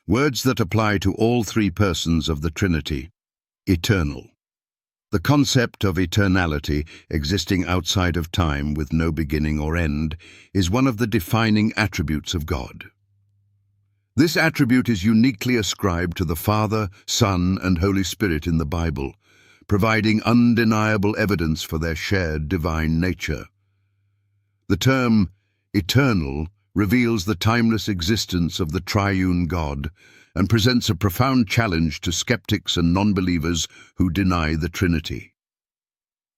Words that apply to all three persons of the Trinity. Eternal. The concept of eternality, existing outside of time with no beginning or end, is one of the defining attributes of God. This attribute is uniquely ascribed to the Father, Son, and Holy Spirit in the Bible, providing undeniable evidence for their shared divine nature. The term eternal reveals the timeless existence of the triune God and presents a profound challenge to skeptics and non-believers who deny the Trinity.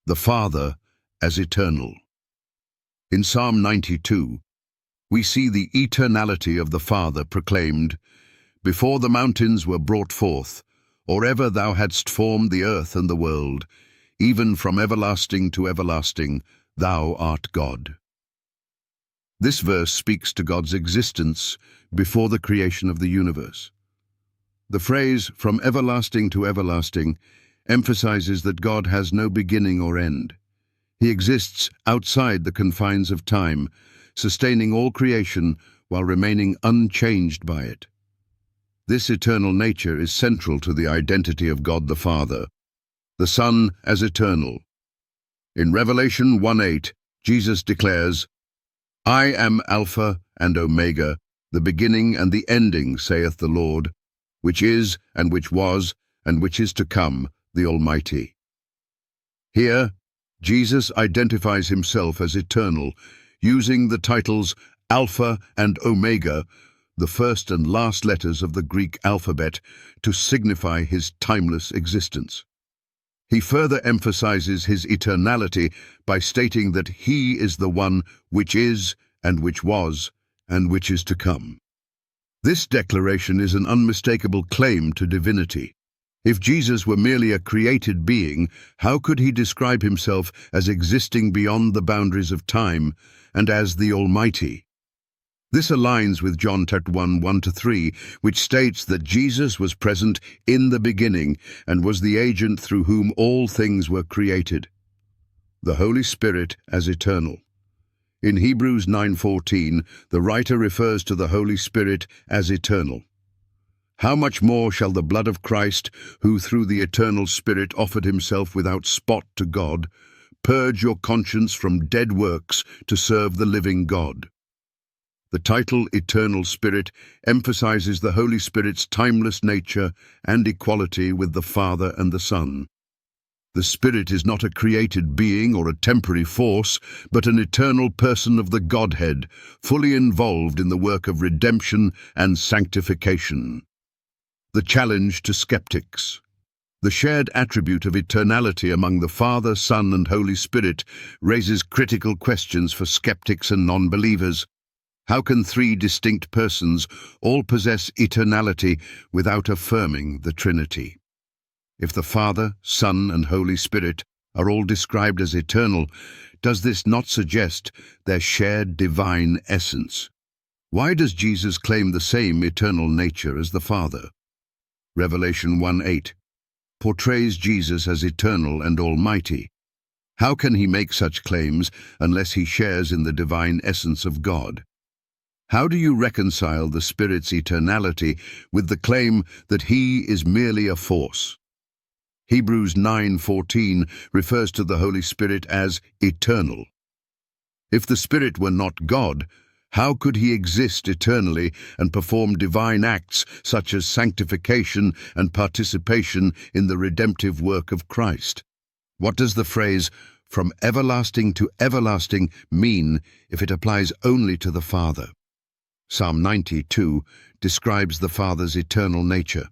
The Father as eternal. In Psalm 92, we see the eternality of the Father proclaimed, "Before the mountains were brought forth, or ever thou hadst formed the earth and the world, even from everlasting to everlasting, thou art God." This verse speaks to God's existence before the creation of the universe. The phrase, "from everlasting to everlasting," emphasizes that God has no beginning or end. He exists outside the confines of time, sustaining all creation while remaining unchanged by it. This eternal nature is central to the identity of God the Father, the Son as eternal. In Revelation 1:8, Jesus declares, "I am Alpha and Omega, the beginning and the ending, saith the Lord, which is, and which was, and which is to come, the Almighty." Here, Jesus identifies himself as eternal, using the titles Alpha and Omega, the first and last letters of the Greek alphabet, to signify his timeless existence. He further emphasizes his eternality by stating that he is the one which is, and which was, and which is to come. This declaration is an unmistakable claim to divinity. If Jesus were merely a created being, how could he describe himself as existing beyond the boundaries of time and as the Almighty? This aligns with John 1:1-3, which states that Jesus was present in the beginning and was the agent through whom all things were created. The Holy Spirit as eternal. In Hebrews 9:14, the writer refers to the Holy Spirit as eternal. How much more shall the blood of Christ, who through the eternal Spirit offered himself without spot to God, purge your conscience from dead works to serve the living God? The title Eternal Spirit emphasizes the Holy Spirit's timeless nature and equality with the Father and the Son. The Spirit is not a created being or a temporary force, but an eternal person of the Godhead, fully involved in the work of redemption and sanctification. The challenge to skeptics. The shared attribute of eternality among the Father, Son, and Holy Spirit raises critical questions for skeptics and non-believers. How can three distinct persons all possess eternality without affirming the Trinity? If the Father, Son, and Holy Spirit are all described as eternal, does this not suggest their shared divine essence? Why does Jesus claim the same eternal nature as the Father? Revelation 1:8 portrays Jesus as eternal and almighty. How can he make such claims unless he shares in the divine essence of God? How do you reconcile the Spirit's eternality with the claim that he is merely a force? Hebrews 9:14 refers to the Holy Spirit as eternal. If the Spirit were not God, how could he exist eternally and perform divine acts such as sanctification and participation in the redemptive work of Christ? What does the phrase, "from everlasting to everlasting," mean if it applies only to the Father? Psalm 92 describes the Father's eternal nature.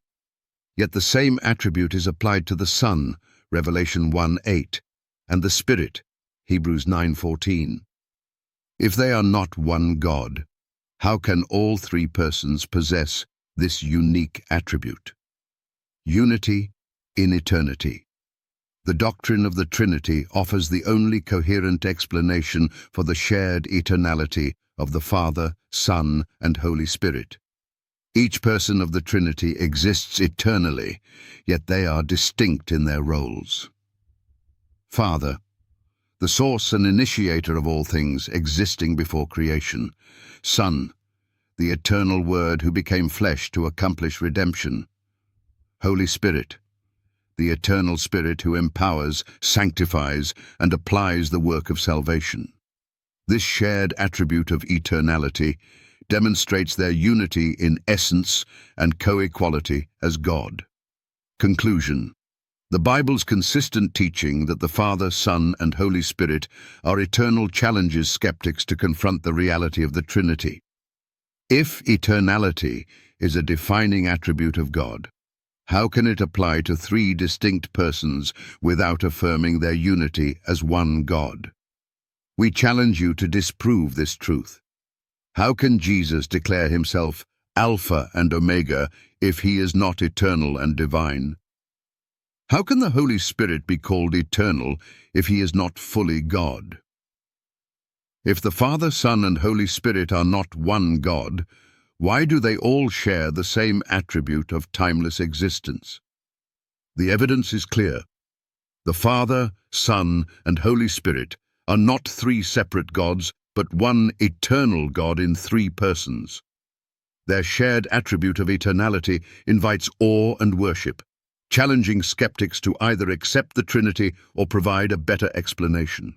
Yet the same attribute is applied to the Son, Revelation 1:8, and the Spirit, Hebrews 9:14. If they are not one God, how can all three persons possess this unique attribute? Unity in eternity. The doctrine of the Trinity offers the only coherent explanation for the shared eternality of the Father, Son, and Holy Spirit. Each person of the Trinity exists eternally, yet they are distinct in their roles. Father, the source and initiator of all things existing before creation. Son, the eternal Word who became flesh to accomplish redemption. Holy Spirit, the eternal Spirit who empowers, sanctifies, and applies the work of salvation. This shared attribute of eternality demonstrates their unity in essence and co-equality as God. Conclusion. The Bible's consistent teaching that the Father, Son, and Holy Spirit are eternal challenges skeptics to confront the reality of the Trinity. If eternality is a defining attribute of God, how can it apply to three distinct persons without affirming their unity as one God? We challenge you to disprove this truth. How can Jesus declare himself Alpha and Omega if he is not eternal and divine? How can the Holy Spirit be called eternal if he is not fully God? If the Father, Son, and Holy Spirit are not one God, why do they all share the same attribute of timeless existence? The evidence is clear. The Father, Son, and Holy Spirit are not three separate gods, but one eternal God in three persons. Their shared attribute of eternality invites awe and worship, challenging skeptics to either accept the Trinity or provide a better explanation.